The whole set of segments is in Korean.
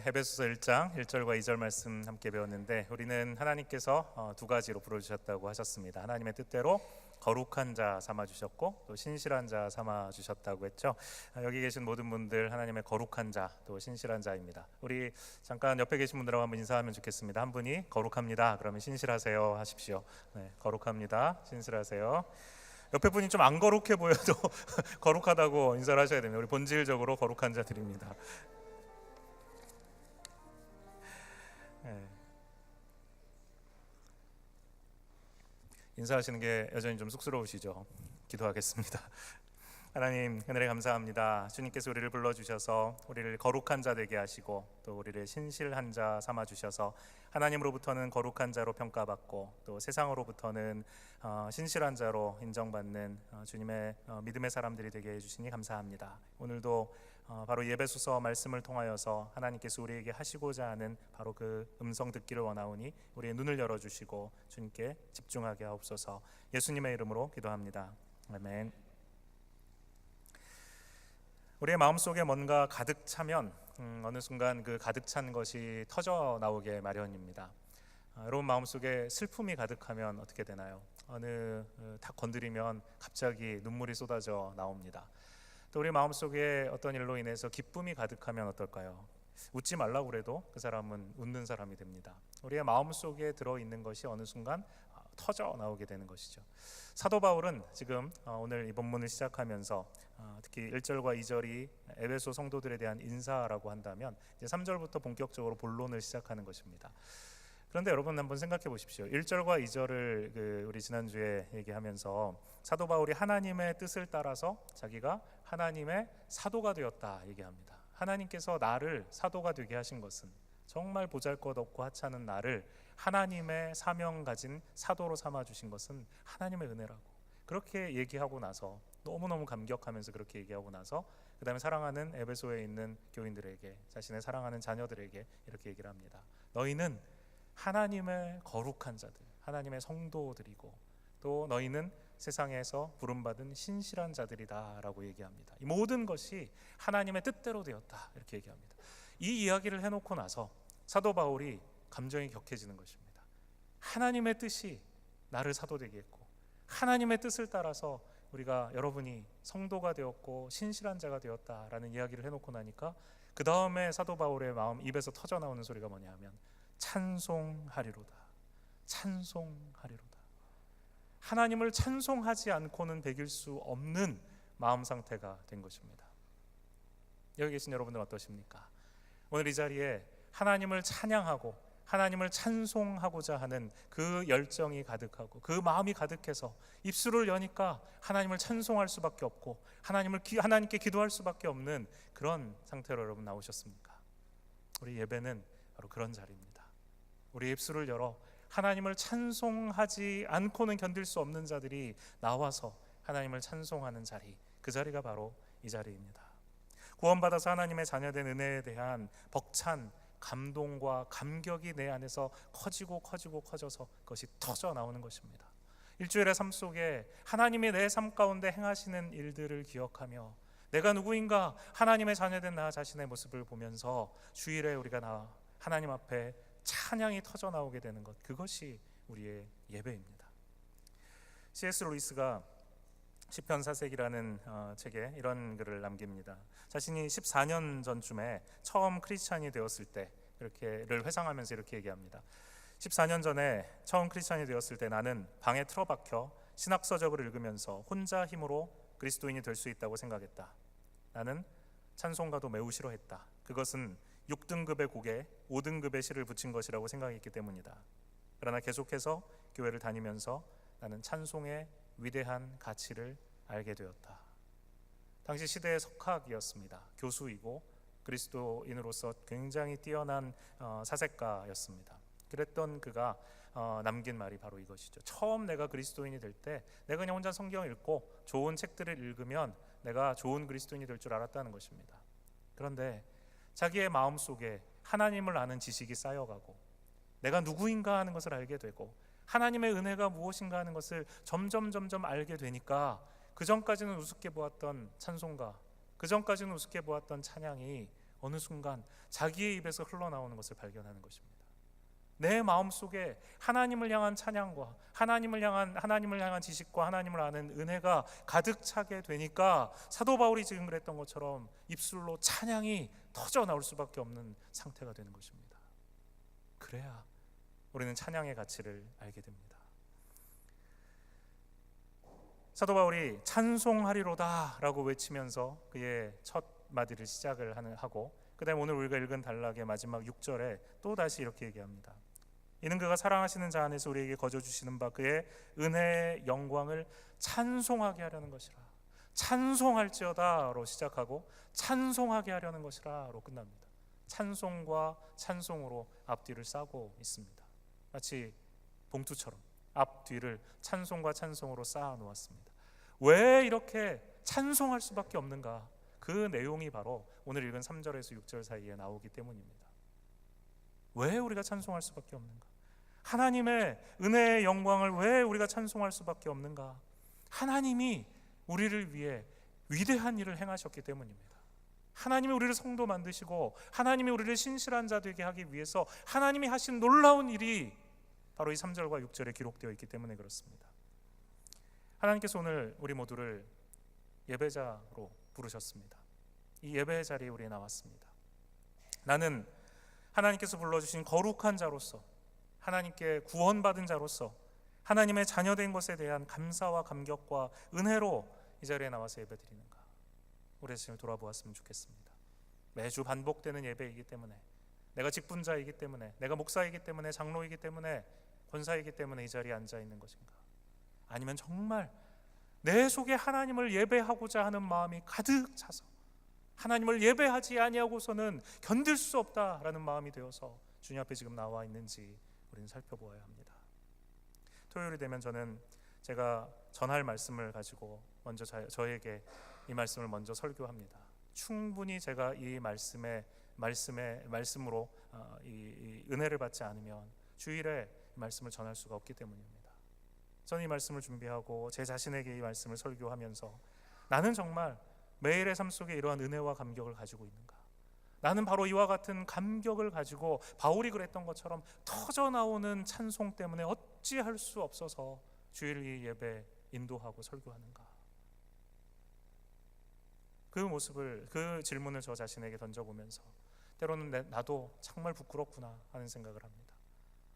에베소서 1장 1절과 2절 말씀 함께 배웠는데, 우리는 하나님께서 두 가지로 부르주셨다고 하셨습니다. 하나님의 뜻대로 거룩한 자 삼아주셨고, 또 신실한 자 삼아주셨다고 했죠. 여기 계신 모든 분들 하나님의 거룩한 자, 또 신실한 자입니다. 우리 잠깐 옆에 계신 분들하고 한번 인사하면 좋겠습니다. 한 분이 거룩합니다, 그러면 신실하세요 하십시오. 네, 거룩합니다, 신실하세요. 옆에 분이 좀 안 거룩해 보여도 거룩하다고 인사를 하셔야 됩니다. 우리 본질적으로 거룩한 자들입니다. 네. 인사하시는 게 여전히 좀 쑥스러우시죠? 기도하겠습니다. 하나님, 은혜를 감사합니다. 주님께서 우리를 불러주셔서 우리를 거룩한 자 되게 하시고, 또 우리를 신실한 자 삼아주셔서 하나님으로부터는 거룩한 자로 평가받고, 또 세상으로부터는 신실한 자로 인정받는 주님의 믿음의 사람들이 되게 해주시니 감사합니다. 오늘도 바로 예배소서 말씀을 통하여서 하나님께서 우리에게 하시고자 하는 바로 그 음성 듣기를 원하오니 우리의 눈을 열어주시고 주님께 집중하게 하옵소서. 예수님의 이름으로 기도합니다. 아멘. 우리의 마음속에 뭔가 가득 차면 어느 순간 그 가득 찬 것이 터져 나오게 마련입니다. 여러분 마음속에 슬픔이 가득하면 어떻게 되나요? 딱 건드리면 갑자기 눈물이 쏟아져 나옵니다. 또 우리 마음속에 어떤 일로 인해서 기쁨이 가득하면 어떨까요? 웃지 말라고 그래도 그 사람은 웃는 사람이 됩니다. 우리의 마음속에 들어있는 것이 어느 순간 터져 나오게 되는 것이죠. 사도 바울은 지금 오늘 이 본문을 시작하면서 특히 1절과 2절이 에베소 성도들에 대한 인사라고 한다면, 이제 3절부터 본격적으로 본론을 시작하는 것입니다. 그런데 여러분 한번 생각해 보십시오. 1절과 2절을 우리 지난주에 얘기하면서 사도 바울이 하나님의 뜻을 따라서 자기가 하나님의 사도가 되었다 얘기합니다. 하나님께서 나를 사도가 되게 하신 것은, 정말 보잘것없고 하찮은 나를 하나님의 사명 가진 사도로 삼아주신 것은 하나님의 은혜라고, 그렇게 얘기하고 나서 너무너무 감격하면서 그렇게 얘기하고 나서 그 다음에 사랑하는 에베소에 있는 교인들에게, 자신의 사랑하는 자녀들에게 이렇게 얘기를 합니다. 너희는 하나님의 거룩한 자들, 하나님의 성도들이고, 또 너희는 세상에서 부름받은 신실한 자들이다 라고 얘기합니다. 이 모든 것이 하나님의 뜻대로 되었다 이렇게 얘기합니다. 이 이야기를 해놓고 나서 사도 바울이 감정이 격해지는 것입니다. 하나님의 뜻이 나를 사도되게 했고, 하나님의 뜻을 따라서 우리가 여러분이 성도가 되었고 신실한 자가 되었다라는 이야기를 해놓고 나니까 그 다음에 사도 바울의 마음 입에서 터져 나오는 소리가 뭐냐 하면 찬송하리로다, 찬송하리로다. 하나님을 찬송하지 않고는 배길 수 없는 마음 상태가 된 것입니다. 여기 계신 여러분들 어떠십니까? 오늘 이 자리에 하나님을 찬양하고 하나님을 찬송하고자 하는 그 열정이 가득하고 그 마음이 가득해서 입술을 여니까 하나님을 찬송할 수밖에 없고 하나님께 기도할 수밖에 없는 그런 상태로 여러분 나오셨습니까? 우리 예배는 바로 그런 자리입니다. 우리 입술을 열어 하나님을 찬송하지 않고는 견딜 수 없는 자들이 나와서 하나님을 찬송하는 자리, 그 자리가 바로 이 자리입니다. 구원받아서 하나님의 자녀된 은혜에 대한 벅찬 감동과 감격이 내 안에서 커져서 그것이 터져 나오는 것입니다. 일주일의 삶 속에 하나님이 내 삶 가운데 행하시는 일들을 기억하며 내가 누구인가 하나님의 자녀된 나 자신의 모습을 보면서 주일에 우리가 하나님 앞에 찬양이 터져 나오게 되는 것, 그것이 우리의 예배입니다. C.S. 루이스가 시편 사색이라는 책에 이런 글을 남깁니다. 자신이 14년 전쯤에 처음 크리스찬이 되었을 때 이렇게를 회상하면서 이렇게 얘기합니다. 14년 전에 처음 크리스찬이 되었을 때 나는 방에 틀어박혀 신학서적을 읽으면서 혼자 힘으로 그리스도인이 될 수 있다고 생각했다. 나는 찬송가도 매우 싫어했다. 그것은 6등급의 곡에 5등급의 시를 붙인 것이라고 생각했기 때문이다. 그러나 계속해서 교회를 다니면서 나는 찬송의 위대한 가치를 알게 되었다. 당시 시대의 석학이었습니다. 교수이고 그리스도인으로서 굉장히 뛰어난 사색가였습니다. 그랬던 그가 남긴 말이 바로 이것이죠. 처음 내가 그리스도인이 될 때 내가 그냥 혼자 성경 읽고 좋은 책들을 읽으면 내가 좋은 그리스도인이 될 줄 알았다는 것입니다. 그런데 자기의 마음속에 하나님을 아는 지식이 쌓여가고 내가 누구인가 하는 것을 알게 되고 하나님의 은혜가 무엇인가 하는 것을 점점 알게 되니까 그전까지는 우습게 보았던 찬송가, 그전까지는 우습게 보았던 찬양이 어느 순간 자기의 입에서 흘러나오는 것을 발견하는 것입니다. 내 마음속에 하나님을 향한 찬양과 하나님을 향한 지식과 하나님을 아는 은혜가 가득 차게 되니까 사도 바울이 지금 그랬던 것처럼 입술로 찬양이 터져 나올 수밖에 없는 상태가 되는 것입니다. 그래야 우리는 찬양의 가치를 알게 됩니다. 사도 바울이 찬송하리로다 라고 외치면서 그의 첫 마디를 시작을 하고 그 다음에 오늘 우리가 읽은 단락의 마지막 6절에 또 다시 이렇게 얘기합니다. 이는 그가 사랑하시는 자 안에서 우리에게 거저 주시는 바 그의 은혜의 영광을 찬송하게 하려는 것이라. 찬송할지어다로 시작하고 찬송하게 하려는 것이라로 끝납니다. 찬송과 찬송으로 앞뒤를 싸고 있습니다. 마치 봉투처럼 앞뒤를 찬송과 찬송으로 쌓아 놓았습니다. 왜 이렇게 찬송할 수밖에 없는가? 그 내용이 바로 오늘 읽은 3절에서 6절 사이에 나오기 때문입니다. 왜 우리가 찬송할 수밖에 없는가? 하나님의 은혜의 영광을 왜 우리가 찬송할 수밖에 없는가? 하나님이 우리를 위해 위대한 일을 행하셨기 때문입니다. 하나님이 우리를 성도 만드시고 하나님이 우리를 신실한 자 되게 하기 위해서 하나님이 하신 놀라운 일이 바로 이 3절과 6절에 기록되어 있기 때문에 그렇습니다. 하나님께서 오늘 우리 모두를 예배자로 부르셨습니다. 이 예배의 자리에 우리 나왔습니다. 나는 하나님께서 불러주신 거룩한 자로서, 하나님께 구원받은 자로서, 하나님의 자녀된 것에 대한 감사와 감격과 은혜로 이 자리에 나와서 예배드리는가? 우리 자신을 돌아보았으면 좋겠습니다. 매주 반복되는 예배이기 때문에, 내가 직분자이기 때문에, 내가 목사이기 때문에, 장로이기 때문에, 권사이기 때문에 이 자리에 앉아 있는 것인가? 아니면 정말 내 속에 하나님을 예배하고자 하는 마음이 가득 차서 하나님을 예배하지 아니하고서는 견딜 수 없다라는 마음이 되어서 주님 앞에 지금 나와 있는지 우리는 살펴보아야 합니다. 토요일이 되면 저는 제가 전할 말씀을 가지고 먼저 저에게 이 말씀을 먼저 설교합니다. 충분히 제가 이 말씀으로 이 은혜를 받지 않으면 주일에 말씀을 전할 수가 없기 때문입니다. 저는 이 말씀을 준비하고 제 자신에게 이 말씀을 설교하면서 나는 정말 매일의 삶 속에 이러한 은혜와 감격을 가지고 있는가? 나는 바로 이와 같은 감격을 가지고 바울이 그랬던 것처럼 터져나오는 찬송 때문에 어찌할 수 없어서 주일 이 예배 인도하고 설교하는가? 그 모습을, 그 질문을 저 자신에게 던져보면서 때로는 나도 정말 부끄럽구나 하는 생각을 합니다.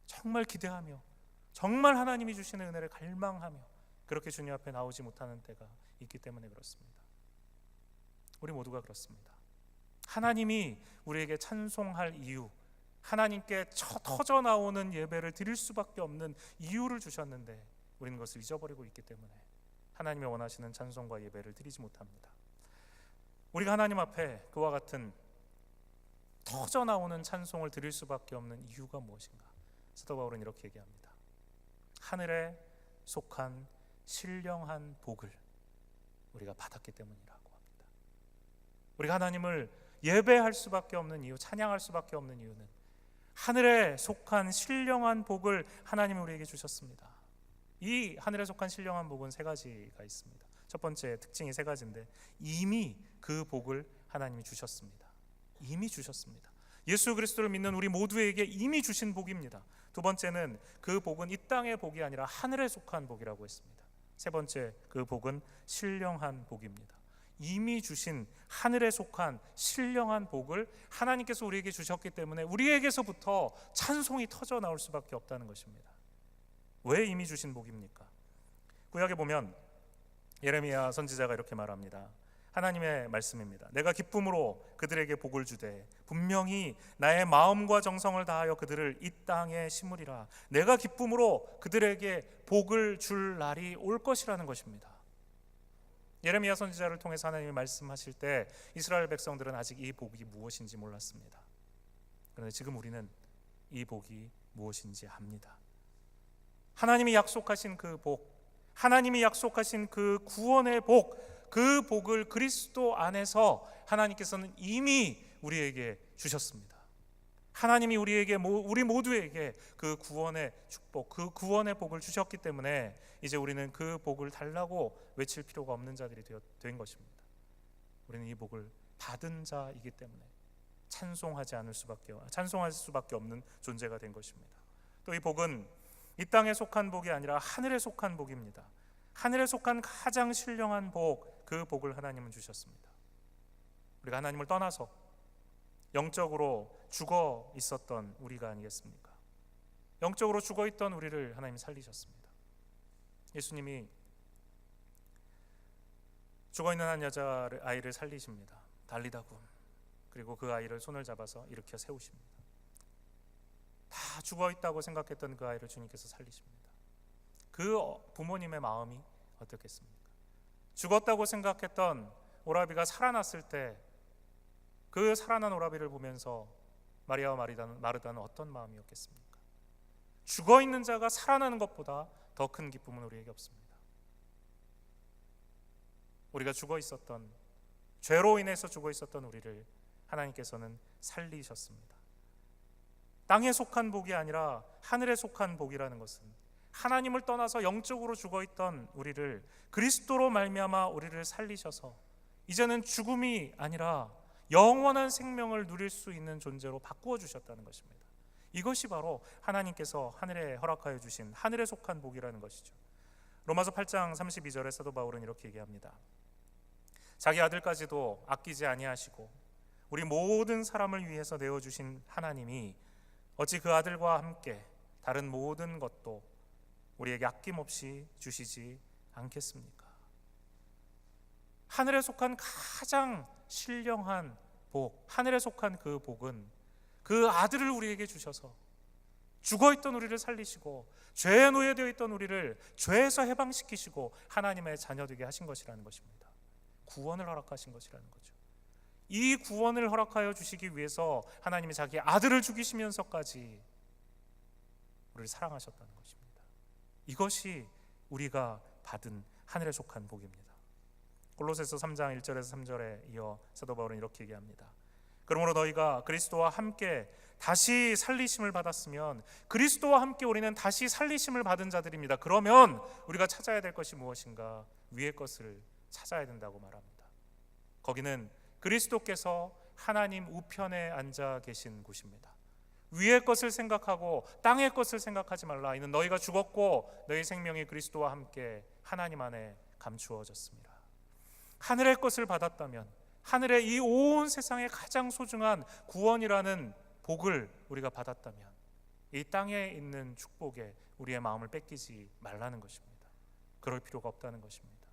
정말 기대하며 정말 하나님이 주시는 은혜를 갈망하며 그렇게 주님 앞에 나오지 못하는 때가 있기 때문에 그렇습니다. 우리 모두가 그렇습니다. 하나님이 우리에게 찬송할 이유, 하나님께 터져 나오는 예배를 드릴 수밖에 없는 이유를 주셨는데 우리는 그것을 잊어버리고 있기 때문에 하나님이 원하시는 찬송과 예배를 드리지 못합니다. 우리가 하나님 앞에 그와 같은 터져 나오는 찬송을 드릴 수밖에 없는 이유가 무엇인가? 사도 바울은 이렇게 얘기합니다. 하늘에 속한 신령한 복을 우리가 받았기 때문이라고 합니다. 우리가 하나님을 예배할 수밖에 없는 이유, 찬양할 수밖에 없는 이유는 하늘에 속한 신령한 복을 하나님이 우리에게 주셨습니다. 이 하늘에 속한 신령한 복은 세 가지가 있습니다. 첫 번째 특징이 세 가지인데 이미 그 복을 하나님이 주셨습니다. 이미 주셨습니다. 예수 그리스도를 믿는 우리 모두에게 이미 주신 복입니다. 두 번째는 그 복은 이 땅의 복이 아니라 하늘에 속한 복이라고 했습니다. 세 번째 그 복은 신령한 복입니다. 이미 주신 하늘에 속한 신령한 복을 하나님께서 우리에게 주셨기 때문에 우리에게서부터 찬송이 터져 나올 수밖에 없다는 것입니다. 왜 이미 주신 복입니까? 구약에 보면 예레미야 선지자가 이렇게 말합니다. 하나님의 말씀입니다. 내가 기쁨으로 그들에게 복을 주되 분명히 나의 마음과 정성을 다하여 그들을 이 땅에 심으리라. 내가 기쁨으로 그들에게 복을 줄 날이 올 것이라는 것입니다. 예레미야 선지자를 통해서 하나님이 말씀하실 때 이스라엘 백성들은 아직 이 복이 무엇인지 몰랐습니다. 그런데 지금 우리는 이 복이 무엇인지 압니다. 하나님이 약속하신 그 복, 하나님이 약속하신 그 구원의 복, 그 복을 그리스도 안에서 하나님께서는 이미 우리에게 주셨습니다. 하나님이 우리 모두에게 그 구원의 축복, 그 구원의 복을 주셨기 때문에 이제 우리는 그 복을 달라고 외칠 필요가 없는 자들이 된 것입니다. 우리는 이 복을 받은 자이기 때문에 찬송할 수밖에 없는 존재가 된 것입니다. 또 이 복은 이 땅에 속한 복이 아니라 하늘에 속한 복입니다. 하늘에 속한 가장 신령한 복, 그 복을 하나님은 주셨습니다. 우리가 하나님을 떠나서 영적으로 죽어 있었던 우리가 아니겠습니까? 영적으로 죽어 있던 우리를 하나님이 살리셨습니다. 예수님이 죽어 있는 한 여자아이를 살리십니다. 달리다군. 그리고 그 아이를 손을 잡아서 일으켜 세우십니다. 다 죽어 있다고 생각했던 그 아이를 주님께서 살리십니다. 그 부모님의 마음이 어떻겠습니까? 죽었다고 생각했던 오라비가 살아났을 때 그 살아난 오라비를 보면서 마리아와 마르다는 어떤 마음이었겠습니까? 죽어 있는 자가 살아나는 것보다 더 큰 기쁨은 우리에게 없습니다. 우리가 죽어 있었던, 죄로 인해서 죽어 있었던 우리를 하나님께서는 살리셨습니다. 땅에 속한 복이 아니라 하늘에 속한 복이라는 것은 하나님을 떠나서 영적으로 죽어 있던 우리를 그리스도로 말미암아 우리를 살리셔서 이제는 죽음이 아니라 영원한 생명을 누릴 수 있는 존재로 바꾸어 주셨다는 것입니다. 이것이 바로 하나님께서 하늘에 허락하여 주신 하늘에 속한 복이라는 것이죠. 로마서 8장 32절에 사도 바울은 이렇게 얘기합니다. 자기 아들까지도 아끼지 아니하시고 우리 모든 사람을 위해서 내어주신 하나님이 어찌 그 아들과 함께 다른 모든 것도 우리에게 아낌없이 주시지 않겠습니까? 하늘에 속한 가장 신령한 복, 하늘에 속한 그 복은 그 아들을 우리에게 주셔서 죽어있던 우리를 살리시고 죄에 노예되어 있던 우리를 죄에서 해방시키시고 하나님의 자녀 되게 하신 것이라는 것입니다. 구원을 허락하신 것이라는 거죠. 이 구원을 허락하여 주시기 위해서 하나님이 자기 아들을 죽이시면서까지 우리를 사랑하셨다는 것입니다. 이것이 우리가 받은 하늘에 속한 복입니다. 골로새서 3장 1절에서 3절에 이어 사도 바울은 이렇게 얘기합니다. 그러므로 너희가 그리스도와 함께 다시 살리심을 받았으면 그리스도와 함께 우리는 다시 살리심을 받은 자들입니다. 그러면 우리가 찾아야 될 것이 무엇인가? 위의 것을 찾아야 된다고 말합니다. 거기는 그리스도께서 하나님 우편에 앉아 계신 곳입니다. 위의 것을 생각하고 땅의 것을 생각하지 말라. 이는 너희가 죽었고 너희 생명이 그리스도와 함께 하나님 안에 감추어졌습니다. 하늘의 것을 받았다면, 하늘의 이 온 세상에 가장 소중한 구원이라는 복을 우리가 받았다면 이 땅에 있는 축복에 우리의 마음을 뺏기지 말라는 것입니다. 그럴 필요가 없다는 것입니다.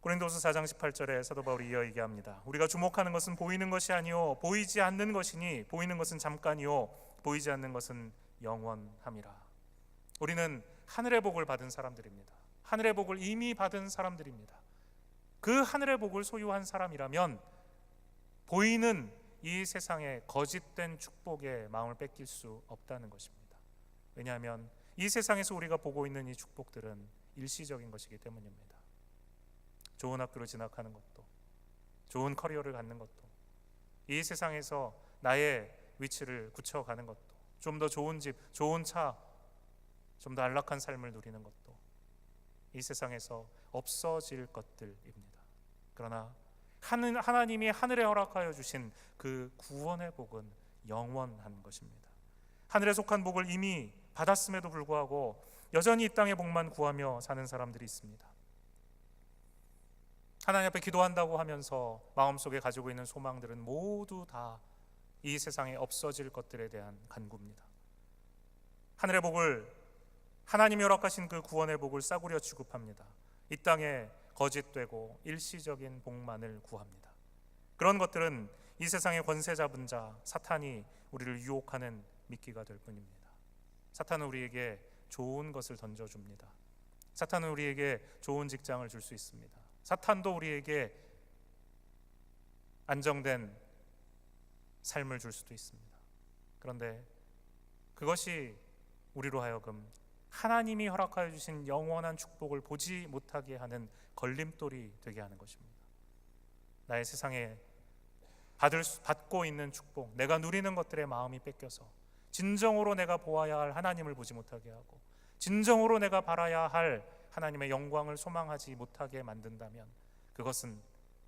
고린도서 4장 18절에 사도 바울이 이어 얘기합니다. 우리가 주목하는 것은 보이는 것이 아니요 보이지 않는 것이니 보이는 것은 잠깐이요 보이지 않는 것은 영원함이라. 우리는 하늘의 복을 받은 사람들입니다. 하늘의 복을 이미 받은 사람들입니다. 그 하늘의 복을 소유한 사람이라면 보이는 이 세상의 거짓된 축복에 마음을 뺏길 수 없다는 것입니다. 왜냐하면 이 세상에서 우리가 보고 있는 이 축복들은 일시적인 것이기 때문입니다. 좋은 학교를 진학하는 것도, 좋은 커리어를 갖는 것도, 이 세상에서 나의 위치를 굳혀가는 것도, 좀 더 좋은 집, 좋은 차, 좀 더 안락한 삶을 누리는 것도 이 세상에서 없어질 것들입니다. 그러나 하나님이 하늘에 허락하여 주신 그 구원의 복은 영원한 것입니다. 하늘에 속한 복을 이미 받았음에도 불구하고 여전히 이 땅의 복만 구하며 사는 사람들이 있습니다. 하나님 앞에 기도한다고 하면서 마음속에 가지고 있는 소망들은 모두 다 이 세상에 없어질 것들에 대한 간구입니다. 하늘의 복을, 하나님이 허락하신 그 구원의 복을 싸구려 취급합니다. 이 땅에 거짓되고 일시적인 복만을 구합니다. 그런 것들은 이 세상의 권세 잡은 자 사탄이 우리를 유혹하는 미끼가 될 뿐입니다. 사탄은 우리에게 좋은 것을 던져줍니다. 사탄은 우리에게 좋은 직장을 줄 수 있습니다. 사탄도 우리에게 안정된 삶을 줄 수도 있습니다. 그런데 그것이 우리로 하여금 하나님이 허락하여 주신 영원한 축복을 보지 못하게 하는 걸림돌이 되게 하는 것입니다. 나의 세상에 받고 있는 축복, 내가 누리는 것들의 마음이 뺏겨서 진정으로 내가 보아야 할 하나님을 보지 못하게 하고 진정으로 내가 바라야 할 하나님의 영광을 소망하지 못하게 만든다면 그것은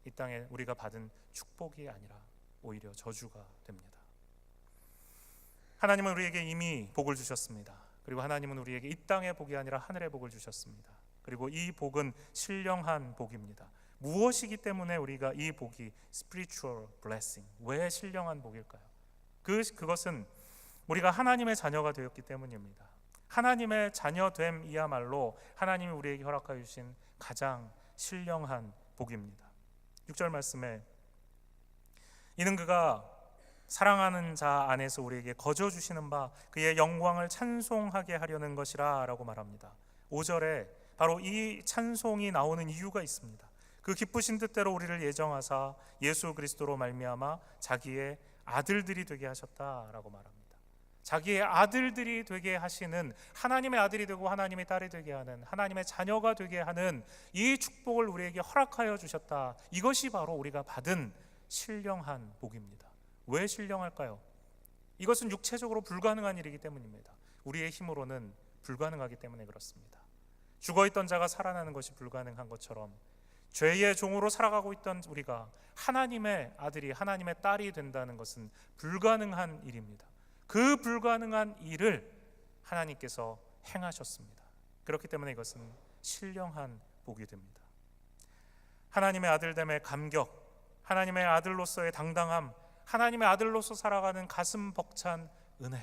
이 땅에 우리가 받은 축복이 아니라 오히려 저주가 됩니다. 하나님은 우리에게 이미 복을 주셨습니다. 그리고 하나님은 우리에게 이 땅의 복이 아니라 하늘의 복을 주셨습니다. 그리고 이 복은 신령한 복입니다. 무엇이기 때문에 우리가 이 복이 spiritual blessing, 왜 신령한 복일까요? 그것은 우리가 하나님의 자녀가 되었기 때문입니다. 하나님의 자녀됨이야말로 하나님이 우리에게 허락하여 주신 가장 신령한 복입니다. 6절 말씀에 이는 그가 사랑하는 자 안에서 우리에게 거저 주시는 바 그의 영광을 찬송하게 하려는 것이라 라고 말합니다. 5절에 바로 이 찬송이 나오는 이유가 있습니다. 그 기쁘신 뜻대로 우리를 예정하사 예수 그리스도로 말미암아 자기의 아들들이 되게 하셨다라고 말합니다. 자기의 아들들이 되게 하시는, 하나님의 아들이 되고 하나님의 딸이 되게 하는, 하나님의 자녀가 되게 하는 이 축복을 우리에게 허락하여 주셨다. 이것이 바로 우리가 받은 신령한 복입니다. 왜 신령할까요? 이것은 육체적으로 불가능한 일이기 때문입니다. 우리의 힘으로는 불가능하기 때문에 그렇습니다. 죽어있던 자가 살아나는 것이 불가능한 것처럼 죄의 종으로 살아가고 있던 우리가 하나님의 아들이, 하나님의 딸이 된다는 것은 불가능한 일입니다. 그 불가능한 일을 하나님께서 행하셨습니다. 그렇기 때문에 이것은 신령한 복이 됩니다. 하나님의 아들됨의 감격, 하나님의 아들로서의 당당함, 하나님의 아들로서 살아가는 가슴 벅찬 은혜,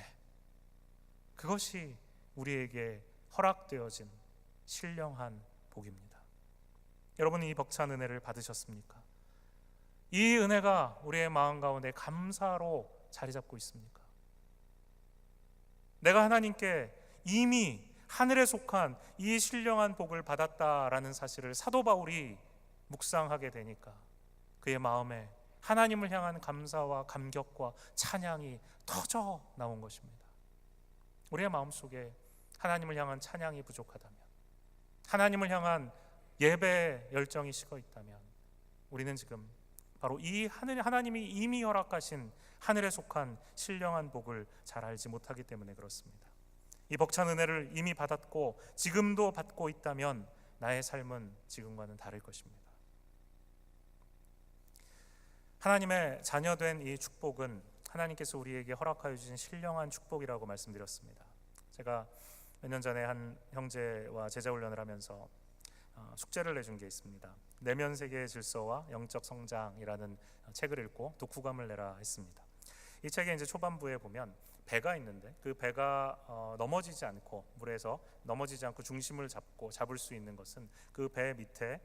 그것이 우리에게 허락되어진 신령한 복입니다. 여러분은 이 벅찬 은혜를 받으셨습니까? 이 은혜가 우리의 마음 가운데 감사로 자리 잡고 있습니까? 내가 하나님께 이미 하늘에 속한 이 신령한 복을 받았다라는 사실을 사도 바울이 묵상하게 되니까 그의 마음에 하나님을 향한 감사와 감격과 찬양이 터져 나온 것입니다. 우리의 마음속에 하나님을 향한 찬양이 부족하다면, 하나님을 향한 예배의 열정이 식어 있다면 우리는 지금 바로 이 하나님이 이미 허락하신 하늘에 속한 신령한 복을 잘 알지 못하기 때문에 그렇습니다. 이 벅찬 은혜를 이미 받았고 지금도 받고 있다면 나의 삶은 지금과는 다를 것입니다. 하나님의 자녀된 이 축복은 하나님께서 우리에게 허락하여 주신 신령한 축복이라고 말씀드렸습니다. 제가 몇 년 전에 한 형제와 제자훈련을 하면서 숙제를 내준 게 있습니다. 내면 세계의 질서와 영적 성장이라는 책을 읽고 독후감을 내라 했습니다. 이 책의 이제 초반부에 보면 배가 있는데 그 배가 넘어지지 않고, 물에서 넘어지지 않고 중심을 잡을 수 있는 것은 그 배 밑에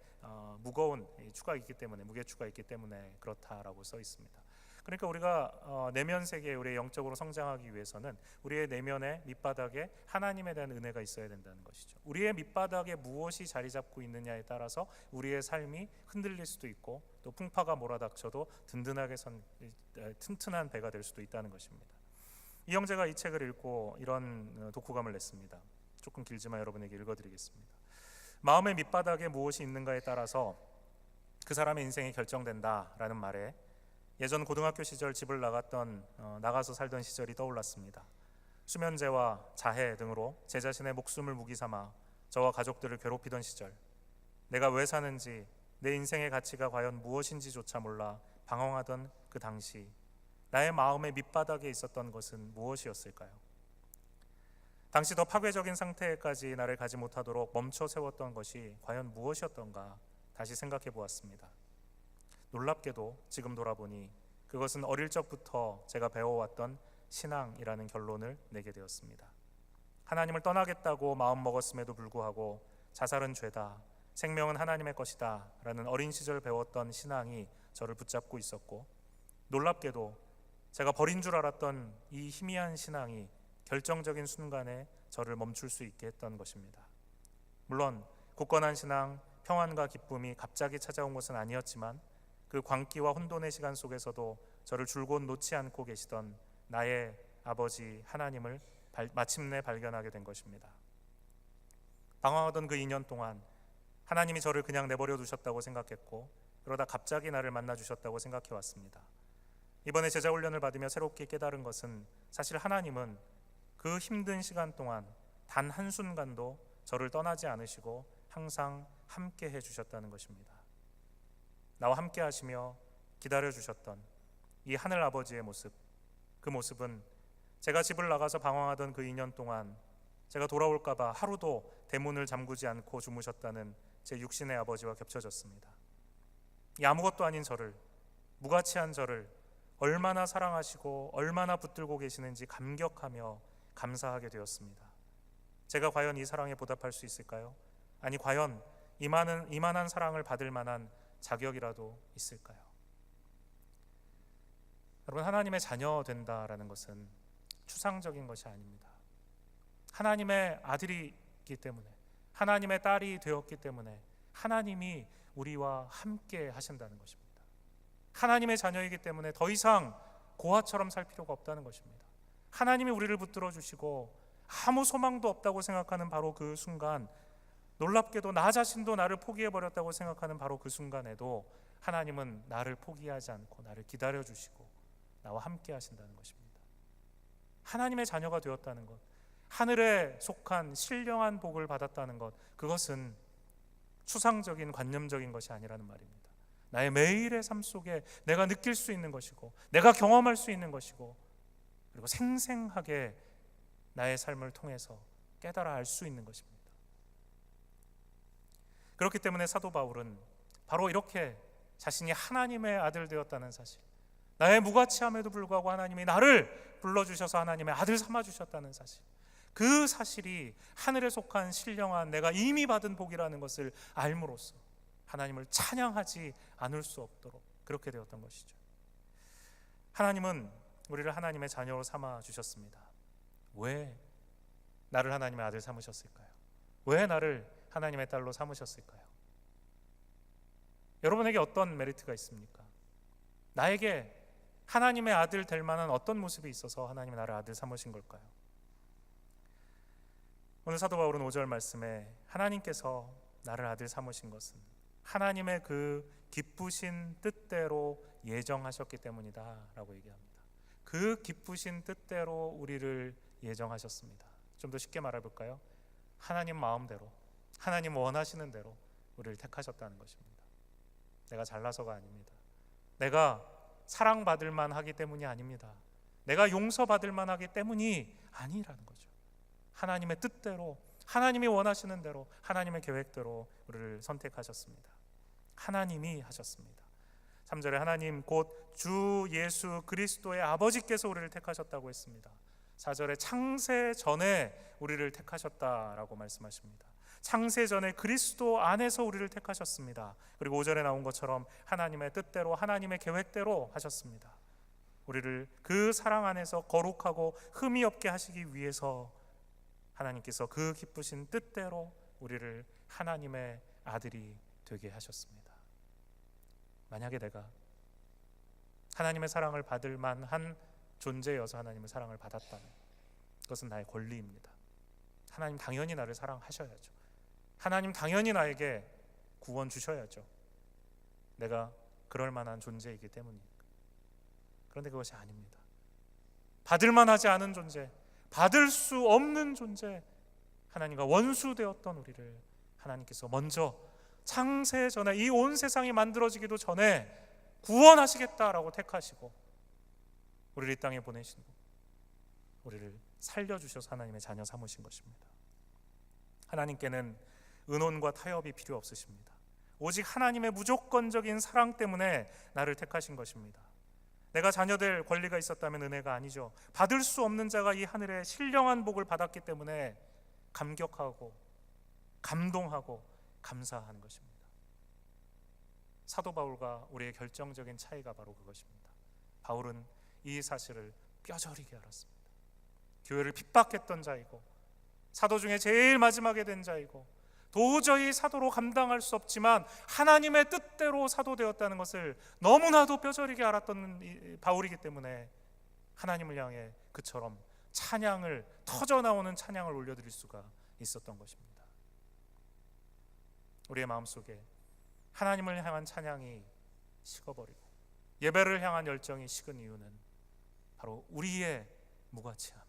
무거운 추가 있기 때문에, 무게추가 있기 때문에 그렇다라고 써 있습니다. 그러니까 우리가 내면 세계에 우리의 영적으로 성장하기 위해서는 우리의 내면의 밑바닥에 하나님에 대한 은혜가 있어야 된다는 것이죠. 우리의 밑바닥에 무엇이 자리 잡고 있느냐에 따라서 우리의 삶이 흔들릴 수도 있고 또 풍파가 몰아닥쳐도 든든하게 튼튼한 배가 될 수도 있다는 것입니다. 이 형제가 이 책을 읽고 이런 독후감을 냈습니다. 조금 길지만 여러분에게 읽어드리겠습니다. 마음의 밑바닥에 무엇이 있는가에 따라서 그 사람의 인생이 결정된다라는 말에 예전 고등학교 시절 집을 나가서 살던 시절이 떠올랐습니다. 수면제와 자해 등으로 제 자신의 목숨을 무기 삼아 저와 가족들을 괴롭히던 시절, 내가 왜 사는지, 내 인생의 가치가 과연 무엇인지조차 몰라 방황하던 그 당시 나의 마음의 밑바닥에 있었던 것은 무엇이었을까요? 당시 더 파괴적인 상태까지 나를 가지 못하도록 멈춰 세웠던 것이 과연 무엇이었던가 다시 생각해 보았습니다. 놀랍게도 지금 돌아보니 그것은 어릴 적부터 제가 배워왔던 신앙이라는 결론을 내게 되었습니다. 하나님을 떠나겠다고 마음먹었음에도 불구하고 자살은 죄다, 생명은 하나님의 것이다 라는 어린 시절 배웠던 신앙이 저를 붙잡고 있었고, 놀랍게도 제가 버린 줄 알았던 이 희미한 신앙이 결정적인 순간에 저를 멈출 수 있게 했던 것입니다. 물론 굳건한 신앙, 평안과 기쁨이 갑자기 찾아온 것은 아니었지만 그 광기와 혼돈의 시간 속에서도 저를 줄곧 놓지 않고 계시던 나의 아버지 하나님을 마침내 발견하게 된 것입니다. 방황하던 그 2년 동안 하나님이 저를 그냥 내버려 두셨다고 생각했고, 그러다 갑자기 나를 만나 주셨다고 생각해 왔습니다. 이번에 제자훈련을 받으며 새롭게 깨달은 것은 사실 하나님은 그 힘든 시간 동안 단 한순간도 저를 떠나지 않으시고 항상 함께 해주셨다는 것입니다. 나와 함께 하시며 기다려 주셨던 이 하늘 아버지의 모습, 그 모습은 제가 집을 나가서 방황하던 그 2년 동안 제가 돌아올까 봐 하루도 대문을 잠그지 않고 주무셨다는 제 육신의 아버지와 겹쳐졌습니다. 이 아무것도 아닌 저를, 무가치한 저를 얼마나 사랑하시고 얼마나 붙들고 계시는지 감격하며 감사하게 되었습니다. 제가 과연 이 사랑에 보답할 수 있을까요? 아니, 과연 이만한 사랑을 받을 만한 자격이라도 있을까요? 여러분, 하나님의 자녀 된다라는 것은 추상적인 것이 아닙니다. 하나님의 아들이기 때문에, 하나님의 딸이 되었기 때문에 하나님이 우리와 함께 하신다는 것입니다. 하나님의 자녀이기 때문에 더 이상 고아처럼 살 필요가 없다는 것입니다. 하나님이 우리를 붙들어 주시고 아무 소망도 없다고 생각하는 바로 그 순간, 놀랍게도 나 자신도 나를 포기해버렸다고 생각하는 바로 그 순간에도 하나님은 나를 포기하지 않고 나를 기다려 주시고 나와 함께 하신다는 것입니다. 하나님의 자녀가 되었다는 것, 하늘에 속한 신령한 복을 받았다는 것, 그것은 추상적인 관념적인 것이 아니라는 말입니다. 나의 매일의 삶 속에 내가 느낄 수 있는 것이고, 내가 경험할 수 있는 것이고, 그리고 생생하게 나의 삶을 통해서 깨달아 알 수 있는 것입니다. 그렇기 때문에 사도 바울은 바로 이렇게 자신이 하나님의 아들 되었다는 사실, 나의 무가치함에도 불구하고 하나님이 나를 불러주셔서 하나님의 아들 삼아주셨다는 사실, 그 사실이 하늘에 속한 신령한 내가 이미 받은 복이라는 것을 알므로써 하나님을 찬양하지 않을 수 없도록 그렇게 되었던 것이죠. 하나님은 우리를 하나님의 자녀로 삼아주셨습니다. 왜 나를 하나님의 아들 삼으셨을까요? 왜 나를 하나님의 딸로 삼으셨을까요? 여러분에게 어떤 메리트가 있습니까? 나에게 하나님의 아들 될 만한 어떤 모습이 있어서 하나님이 나를 아들 삼으신 걸까요? 오늘 사도 바울은 5절 말씀에 하나님께서 나를 아들 삼으신 것은 하나님의 그 기쁘신 뜻대로 예정하셨기 때문이다 라고 얘기합니다. 그 기쁘신 뜻대로 우리를 예정하셨습니다. 좀 더 쉽게 말해볼까요? 하나님 마음대로, 하나님 원하시는 대로 우리를 택하셨다는 것입니다. 내가 잘나서가 아닙니다. 내가 사랑받을 만하기 때문이 아닙니다. 내가 용서받을 만하기 때문이 아니라는 거죠. 하나님의 뜻대로, 하나님이 원하시는 대로, 하나님의 계획대로 우리를 선택하셨습니다. 하나님이 하셨습니다. 3절에 하나님 곧 주 예수 그리스도의 아버지께서 우리를 택하셨다고 했습니다. 4절에 창세 전에 우리를 택하셨다라고 말씀하십니다. 창세 전에 그리스도 안에서 우리를 택하셨습니다. 그리고 5절에 나온 것처럼 하나님의 뜻대로, 하나님의 계획대로 하셨습니다. 우리를 그 사랑 안에서 거룩하고 흠이 없게 하시기 위해서 하나님께서 그 기쁘신 뜻대로 우리를 하나님의 아들이 되게 하셨습니다. 만약에 내가 하나님의 사랑을 받을 만한 존재여서 하나님의 사랑을 받았다면 그것은 나의 권리입니다. 하나님 당연히 나를 사랑하셔야죠. 하나님 당연히 나에게 구원 주셔야죠. 내가 그럴 만한 존재이기 때문이니까. 그런데 그것이 아닙니다. 받을 만하지 않은 존재, 받을 수 없는 존재, 하나님과 원수되었던 우리를 하나님께서 먼저 창세 전에, 이 온 세상이 만들어지기도 전에 구원하시겠다라고 택하시고 우리를 이 땅에 보내시고 우리를 살려주셔서 하나님의 자녀 삼으신 것입니다. 하나님께는 은혼과 타협이 필요 없으십니다. 오직 하나님의 무조건적인 사랑 때문에 나를 택하신 것입니다. 내가 자녀될 권리가 있었다면 은혜가 아니죠. 받을 수 없는 자가 이 하늘의 신령한 복을 받았기 때문에 감격하고 감동하고 감사하는 것입니다. 사도 바울과 우리의 결정적인 차이가 바로 그것입니다. 바울은 이 사실을 뼈저리게 알았습니다. 교회를 핍박했던 자이고 사도 중에 제일 마지막에 된 자이고 도저히 사도로 감당할 수 없지만 하나님의 뜻대로 사도 되었다는 것을 너무나도 뼈저리게 알았던 바울이기 때문에 하나님을 향해 그처럼 찬양을, 터져나오는 찬양을 올려드릴 수가 있었던 것입니다. 우리의 마음속에 하나님을 향한 찬양이 식어버리고 예배를 향한 열정이 식은 이유는 바로 우리의 무가치함,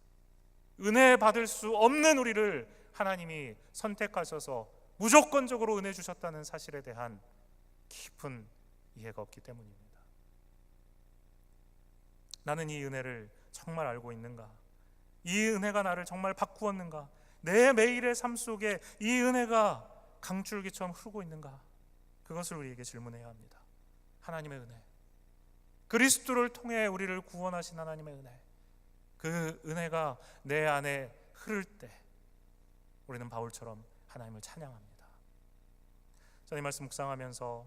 은혜 받을 수 없는 우리를 하나님이 선택하셔서 무조건적으로 은혜 주셨다는 사실에 대한 깊은 이해가 없기 때문입니다. 나는 이 은혜를 정말 알고 있는가? 이 은혜가 나를 정말 바꾸었는가? 내 매일의 삶 속에 이 은혜가 강줄기처럼 흐르고 있는가? 그것을 우리에게 질문해야 합니다. 하나님의 은혜, 그리스도를 통해 우리를 구원하신 하나님의 은혜, 그 은혜가 내 안에 흐를 때 우리는 바울처럼 하나님을 찬양합니다. 저는 이 말씀 묵상하면서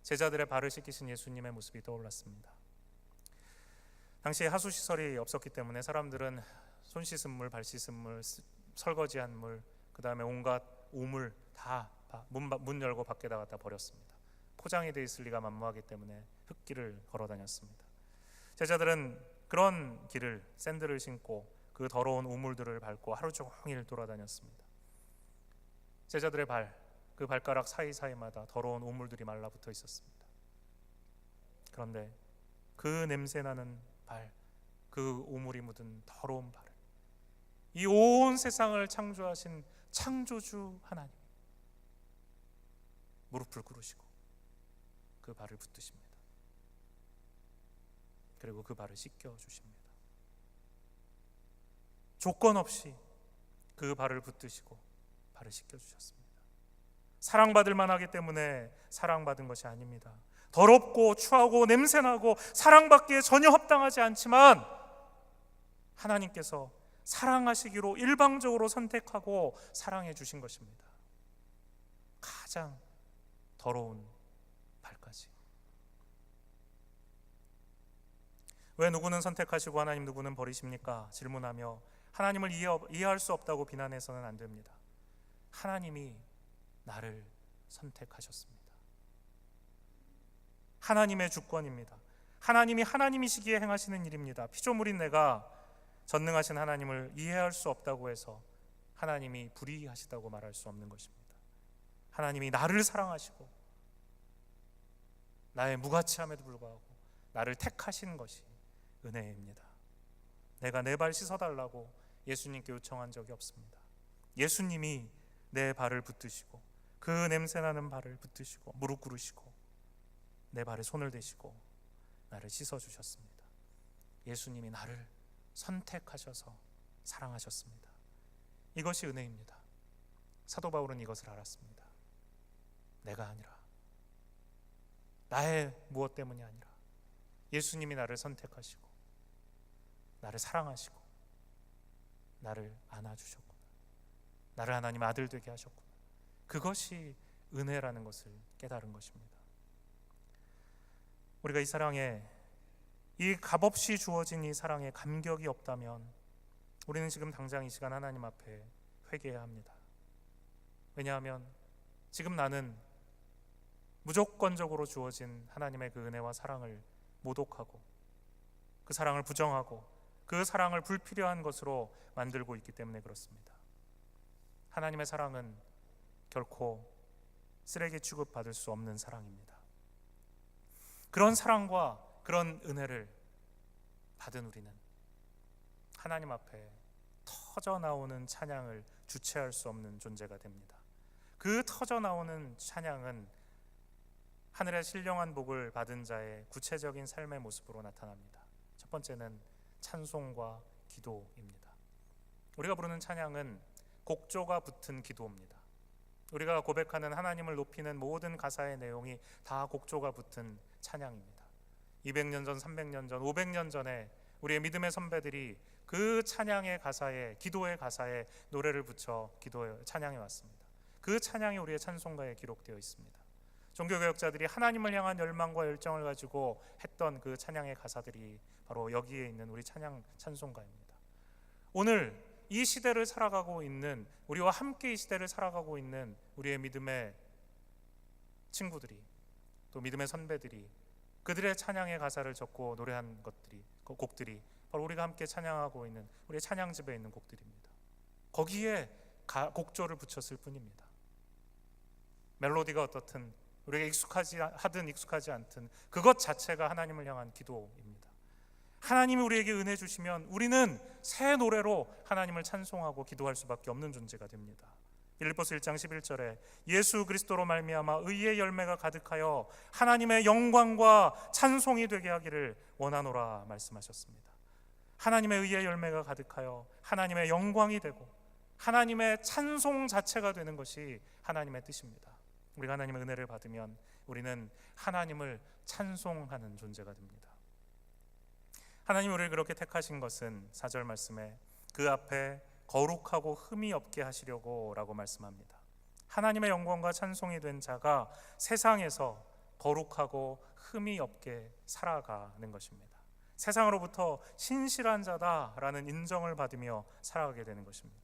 제자들의 발을 씻기신 예수님의 모습이 떠올랐습니다. 당시에 하수시설이 없었기 때문에 사람들은 손 씻은 물, 발 씻은 물, 설거지한 물, 그 다음에 온갖 오물 다 문 열고 밖에다 갖다 버렸습니다. 포장이 되어 있을 리가 만무하기 때문에 흙길을 걸어 다녔습니다. 제자들은 그런 길을, 샌들을 신고 그 더러운 우물들을 밟고 하루 종일 돌아다녔습니다. 제자들의 그 발가락 사이사이마다 더러운 우물들이 말라붙어 있었습니다. 그런데 그 냄새나는 그 우물이 묻은 더러운 발을 이 온 세상을 창조하신 창조주 하나님 무릎을 꿇으시고 그 발을 붙드십니다. 그리고 그 발을 씻겨 주십니다. 조건 없이 그 발을 붙드시고 발을 씻겨 주셨습니다. 사랑받을 만하기 때문에 사랑받은 것이 아닙니다. 더럽고 추하고 냄새나고 사랑받기에 전혀 합당하지 않지만 하나님께서 사랑하시기로 일방적으로 선택하고 사랑해 주신 것입니다. 가장 더러운 발까지. 왜 누구는 선택하시고 하나님 누구는 버리십니까? 질문하며 하나님을 이해할 수 없다고 비난해서는 안 됩니다. 하나님이 나를 선택하셨습니다. 하나님의 주권입니다. 하나님이 하나님이시기에 행하시는 일입니다. 피조물인 내가 전능하신 하나님을 이해할 수 없다고 해서 하나님이 불의하시다고 말할 수 없는 것입니다. 하나님이 나를 사랑하시고 나의 무가치함에도 불구하고 나를 택하신 것이 은혜입니다. 내가 내 발 씻어달라고 예수님께 요청한 적이 없습니다. 예수님이 내 발을 붙드시고 그 냄새나는 발을 붙드시고 무릎 꿇으시고 내 발에 손을 대시고 나를 씻어주셨습니다. 예수님이 나를 선택하셔서 사랑하셨습니다. 이것이 은혜입니다. 사도 바울은 이것을 알았습니다. 내가 아니라, 나의 무엇 때문이 아니라 예수님이 나를 선택하시고 나를 사랑하시고 나를 안아주셨구나, 나를 하나님 아들 되게 하셨구나. 그것이 은혜라는 것을 깨달은 것입니다. 우리가 이 사랑에, 이 값없이 주어진 이 사랑에 감격이 없다면 우리는 지금 당장 이 시간 하나님 앞에 회개해야 합니다. 왜냐하면 지금 나는 무조건적으로 주어진 하나님의 그 은혜와 사랑을 모독하고 그 사랑을 부정하고 그 사랑을 불필요한 것으로 만들고 있기 때문에 그렇습니다. 하나님의 사랑은 결코 쓰레기 취급받을 수 없는 사랑입니다. 그런 사랑과 그런 은혜를 받은 우리는 하나님 앞에 터져나오는 찬양을 주체할 수 없는 존재가 됩니다. 그 터져나오는 찬양은 하늘의 신령한 복을 받은 자의 구체적인 삶의 모습으로 나타납니다. 첫 번째는 찬송과 기도입니다. 우리가 부르는 찬양은 곡조가 붙은 기도입니다. 우리가 고백하는 하나님을 높이는 모든 가사의 내용이 다 곡조가 붙은 찬양입니다. 200년 전, 300년 전, 500년 전에 우리의 믿음의 선배들이 그 찬양의 가사에, 기도의 가사에 노래를 붙여 찬양해 왔습니다. 그 찬양이 우리의 찬송가에 기록되어 있습니다. 종교개혁자들이 하나님을 향한 열망과 열정을 가지고 했던 그 찬양의 가사들이 바로 여기에 있는 우리 찬송가입니다. 오늘 이 시대를 살아가고 있는, 우리와 함께 이 시대를 살아가고 있는 우리의 믿음의 친구들이, 또 믿음의 선배들이 그들의 찬양의 가사를 적고 노래한 곡들이 바로 우리가 함께 찬양하고 있는 우리의 찬양집에 있는 곡들입니다. 거기에 곡조를 붙였을 뿐입니다. 멜로디가 어떻든 우리가 익숙하지 않든 그것 자체가 하나님을 향한 기도입니다. 하나님이 우리에게 은혜 주시면 우리는 새 노래로 하나님을 찬송하고 기도할 수밖에 없는 존재가 됩니다. 빌립보서 1장 11절에 예수 그리스도로 말미암아 의의 열매가 가득하여 하나님의 영광과 찬송이 되게 하기를 원하노라 말씀하셨습니다. 하나님의 의의 열매가 가득하여 하나님의 영광이 되고 하나님의 찬송 자체가 되는 것이 하나님의 뜻입니다. 우리가 하나님의 은혜를 받으면 우리는 하나님을 찬송하는 존재가 됩니다. 하나님이 우리를 그렇게 택하신 것은 4절 말씀에 그 앞에 거룩하고 흠이 없게 하시려고 라고 말씀합니다. 하나님의 영광과 찬송이 된 자가 세상에서 거룩하고 흠이 없게 살아가는 것입니다. 세상으로부터 신실한 자다라는 인정을 받으며 살아가게 되는 것입니다.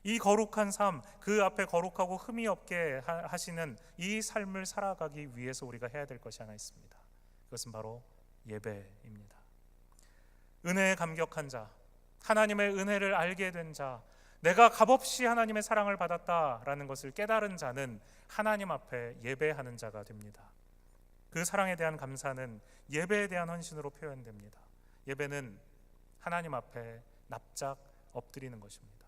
이 거룩한 삶, 그 앞에 거룩하고 흠이 없게 하시는 이 삶을 살아가기 위해서 우리가 해야 될 것이 하나 있습니다. 그것은 바로 예배입니다. 은혜에 감격한 자, 하나님의 은혜를 알게 된 자, 내가 값없이 하나님의 사랑을 받았다라는 것을 깨달은 자는 하나님 앞에 예배하는 자가 됩니다. 그 사랑에 대한 감사는 예배에 대한 헌신으로 표현됩니다. 예배는 하나님 앞에 납작 엎드리는 것입니다.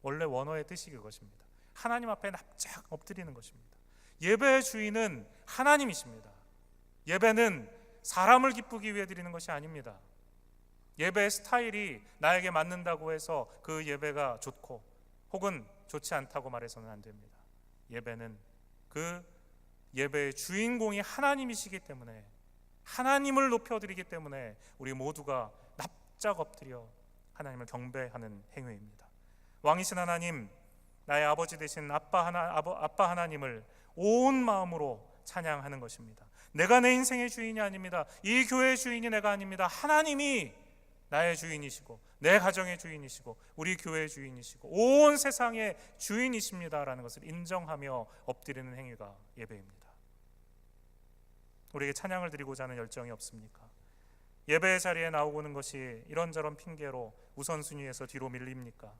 원래 원어의 뜻이 그것입니다. 하나님 앞에 납작 엎드리는 것입니다. 예배의 주인은 하나님이십니다. 예배는 사람을 기쁘기 위해 드리는 것이 아닙니다. 예배의 스타일이 나에게 맞는다고 해서 그 예배가 좋고 혹은 좋지 않다고 말해서는 안 됩니다. 예배는 그 예배의 주인공이 하나님이시기 때문에, 하나님을 높여드리기 때문에 우리 모두가 납작 엎드려 하나님을 경배하는 행위입니다. 왕이신 하나님, 나의 아버지 되신 아빠 하나님을 온 마음으로 찬양하는 것입니다. 내가 내 인생의 주인이 아닙니다. 이 교회의 주인이 내가 아닙니다. 하나님이 나의 주인이시고 내 가정의 주인이시고 우리 교회의 주인이시고 온 세상의 주인이십니다라는 것을 인정하며 엎드리는 행위가 예배입니다. 우리에게 찬양을 드리고자 하는 열정이 없습니까? 예배의 자리에 나오고는 것이 이런저런 핑계로 우선순위에서 뒤로 밀립니까?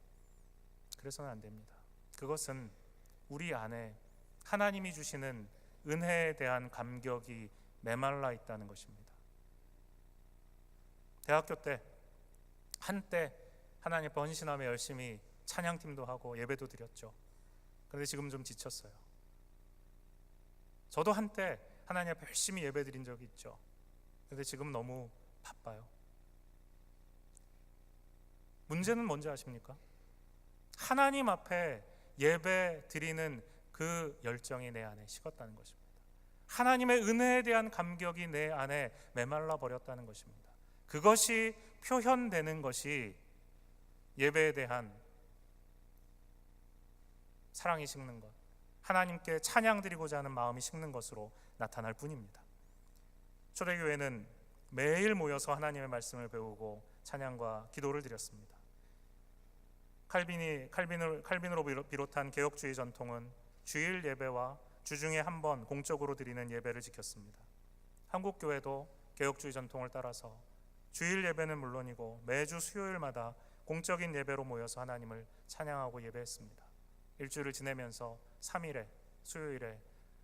그래서는 안 됩니다. 그것은 우리 안에 하나님이 주시는 은혜에 대한 감격이 메말라 있다는 것입니다. 대학교 때 한때 하나님 앞에 헌신하며 열심히 찬양팀도 하고 예배도 드렸죠. 그런데 지금 좀 지쳤어요. 저도 한때 하나님 앞에 열심히 예배 드린 적이 있죠. 그런데 지금 너무 바빠요. 문제는 뭔지 아십니까? 하나님 앞에 예배 드리는 그 열정이 내 안에 식었다는 것입니다. 하나님의 은혜에 대한 감격이 내 안에 메말라 버렸다는 것입니다. 그것이 표현되는 것이 예배에 대한 사랑이 식는 것, 하나님께 찬양 드리고자 하는 마음이 식는 것으로 나타날 뿐입니다. 초대교회는 매일 모여서 하나님의 말씀을 배우고 찬양과 기도를 드렸습니다. 칼빈으로 비롯한 개혁주의 전통은 주일 예배와 주중에 한 번 공적으로 드리는 예배를 지켰습니다. 한국교회도 개혁주의 전통을 따라서 주일 예배는 물론이고 매주 수요일마다 공적인 예배로 모여서 하나님을 찬양하고 예배했습니다. 일주일을 지내면서 3일에 수요일에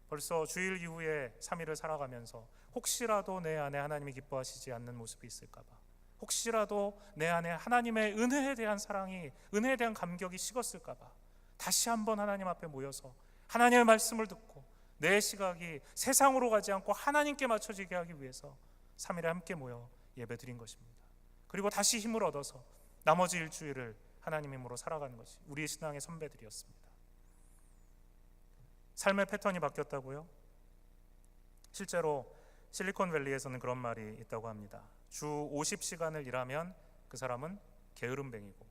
벌써 주일 이후에 3일을 살아가면서 혹시라도 내 안에 하나님이 기뻐하시지 않는 모습이 있을까 봐, 혹시라도 내 안에 하나님의 은혜에 대한 사랑이, 은혜에 대한 감격이 식었을까 봐 다시 한번 하나님 앞에 모여서 하나님의 말씀을 듣고 내 시각이 세상으로 가지 않고 하나님께 맞춰지게 하기 위해서 3일에 함께 모여 예배 드린 것입니다. 그리고 다시 힘을 얻어서 나머지 일주일을 하나님 힘으로 살아가는 것이 우리의 신앙의 선배들이었습니다. 삶의 패턴이 바뀌었다고요? 실제로 실리콘밸리에서는 그런 말이 있다고 합니다. 주 50시간을 일하면 그 사람은 게으름뱅이고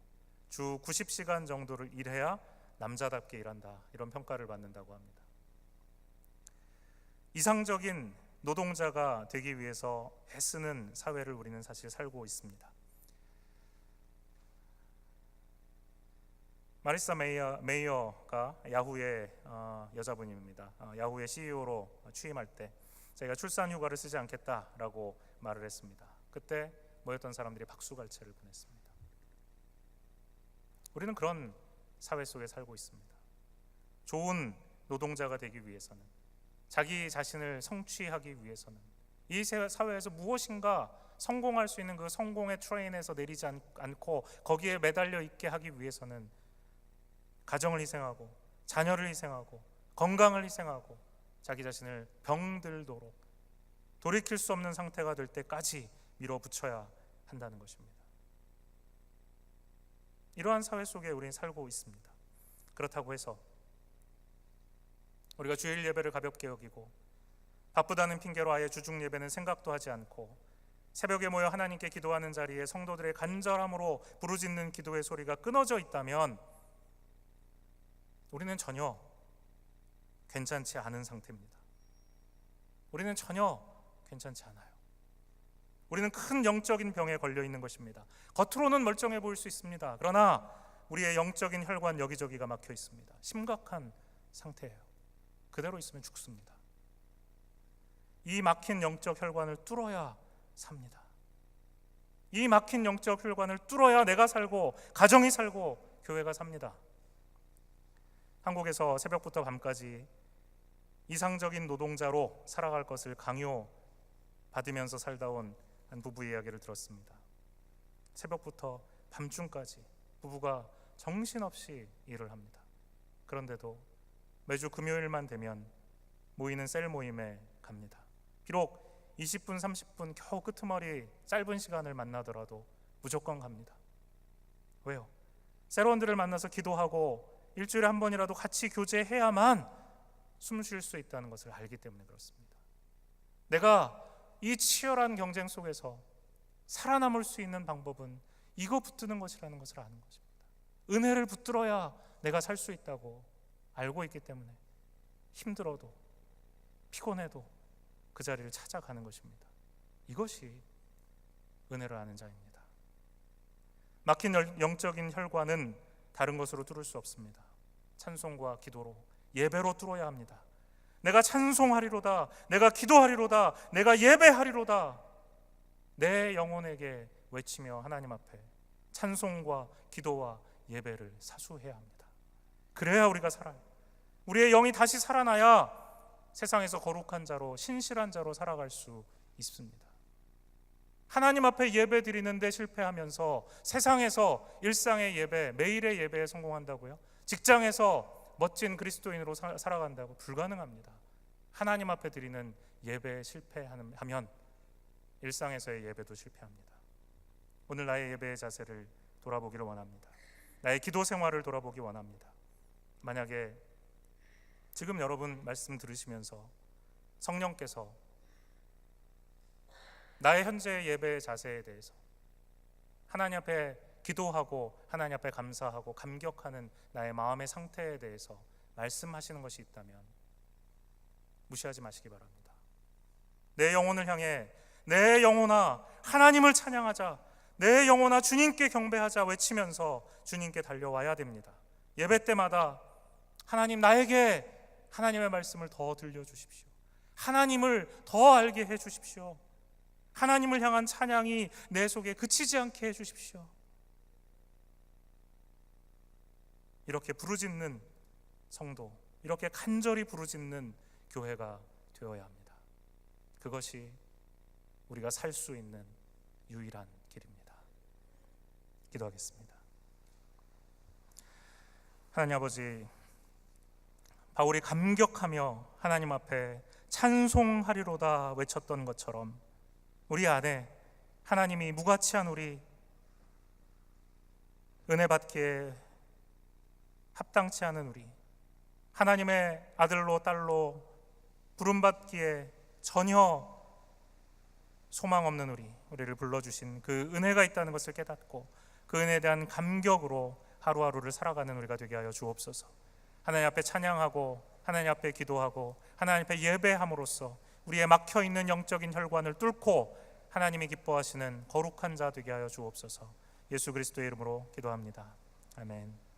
주 90시간 정도를 일해야 남자답게 일한다, 이런 평가를 받는다고 합니다. 이상적인 노동자가 되기 위해서 애쓰는 사회를 우리는 사실 살고 있습니다. 마리사 메이어가 야후의 여자분입니다. 야후의 CEO로 취임할 때 자기가 출산 휴가를 쓰지 않겠다라고 말을 했습니다. 그때 모였던 사람들이 박수갈채를 보냈습니다. 우리는 그런 사회 속에 살고 있습니다. 좋은 노동자가 되기 위해서는, 자기 자신을 성취하기 위해서는, 이 사회에서 무엇인가 성공할 수 있는 그 성공의 트레인에서 내리지 않고 거기에 매달려 있게 하기 위해서는 가정을 희생하고 자녀를 희생하고 건강을 희생하고 자기 자신을 병들도록 돌이킬 수 없는 상태가 될 때까지 밀어붙여야 한다는 것입니다. 이러한 사회 속에 우리는 살고 있습니다. 그렇다고 해서 우리가 주일 예배를 가볍게 여기고 바쁘다는 핑계로 아예 주중 예배는 생각도 하지 않고 새벽에 모여 하나님께 기도하는 자리에 성도들의 간절함으로 부르짖는 기도의 소리가 끊어져 있다면 우리는 전혀 괜찮지 않은 상태입니다. 우리는 전혀 괜찮지 않아요. 우리는 큰 영적인 병에 걸려 있는 것입니다. 겉으로는 멀쩡해 보일 수 있습니다. 그러나 우리의 영적인 혈관 여기저기가 막혀 있습니다. 심각한 상태예요. 그대로 있으면 죽습니다. 이 막힌 영적 혈관을 뚫어야 삽니다. 이 막힌 영적 혈관을 뚫어야 내가 살고 가정이 살고 교회가 삽니다. 한국에서 새벽부터 밤까지 이상적인 노동자로 살아갈 것을 강요받으면서 살다 온 한 부부의 이야기를 들었습니다. 새벽부터 밤중까지 부부가 정신없이 일을 합니다. 그런데도 매주 금요일만 되면 모이는 셀 모임에 갑니다. 비록 20분, 30분 겨우 끄트머리 짧은 시간을 만나더라도 무조건 갑니다. 왜요? 셀원들을 만나서 기도하고 일주일에 한 번이라도 같이 교제해야만 숨 쉴 수 있다는 것을 알기 때문에 그렇습니다. 내가 이 치열한 경쟁 속에서 살아남을 수 있는 방법은 이거 붙드는 것이라는 것을 아는 것입니다. 은혜를 붙들어야 내가 살 수 있다고 알고 있기 때문에 힘들어도 피곤해도 그 자리를 찾아가는 것입니다. 이것이 은혜를 아는 자입니다. 막힌 영적인 혈관은 다른 것으로 뚫을 수 없습니다. 찬송과 기도로, 예배로 뚫어야 합니다. 내가 찬송하리로다, 내가 기도하리로다, 내가 예배하리로다, 내 영혼에게 외치며 하나님 앞에 찬송과 기도와 예배를 사수해야 합니다. 그래야 우리가 살아요. 우리의 영이 다시 살아나야 세상에서 거룩한 자로, 신실한 자로 살아갈 수 있습니다. 하나님 앞에 예배 드리는데 실패하면서 세상에서 일상의 예배, 매일의 예배에 성공한다고요? 직장에서 멋진 그리스도인으로 살아간다고? 불가능합니다. 하나님 앞에 드리는 예배에 실패하면 일상에서의 예배도 실패합니다. 오늘 나의 예배의 자세를 돌아보기를 원합니다. 나의 기도 생활을 돌아보기 원합니다. 만약에 지금 여러분 말씀 들으시면서 성령께서 나의 현재 예배의 자세에 대해서 하나님 앞에 기도하고 하나님 앞에 감사하고 감격하는 나의 마음의 상태에 대해서 말씀하시는 것이 있다면 무시하지 마시기 바랍니다. 내 영혼을 향해 내 영혼아 하나님을 찬양하자, 내 영혼아 주님께 경배하자 외치면서 주님께 달려와야 됩니다. 예배 때마다 하나님, 나에게 하나님의 말씀을 더 들려주십시오. 하나님을 더 알게 해주십시오. 하나님을 향한 찬양이 내 속에 그치지 않게 해주십시오. 이렇게 부르짖는 성도, 이렇게 간절히 부르짖는 교회가 되어야 합니다. 그것이 우리가 살 수 있는 유일한 길입니다. 기도하겠습니다. 하나님 아버지, 바울이 감격하며 하나님 앞에 찬송하리로다 외쳤던 것처럼 우리 안에 하나님이 무가치한 우리, 은혜 받기에 합당치 않은 우리, 하나님의 아들로 딸로 부름받기에 전혀 소망 없는 우리를 불러주신 그 은혜가 있다는 것을 깨닫고 그 은혜에 대한 감격으로 하루하루를 살아가는 우리가 되게 하여 주옵소서. 하나님 앞에 찬양하고 하나님 앞에 기도하고 하나님 앞에 예배함으로써 우리의 막혀있는 영적인 혈관을 뚫고 하나님이 기뻐하시는 거룩한 자 되게 하여 주옵소서. 예수 그리스도의 이름으로 기도합니다. 아멘.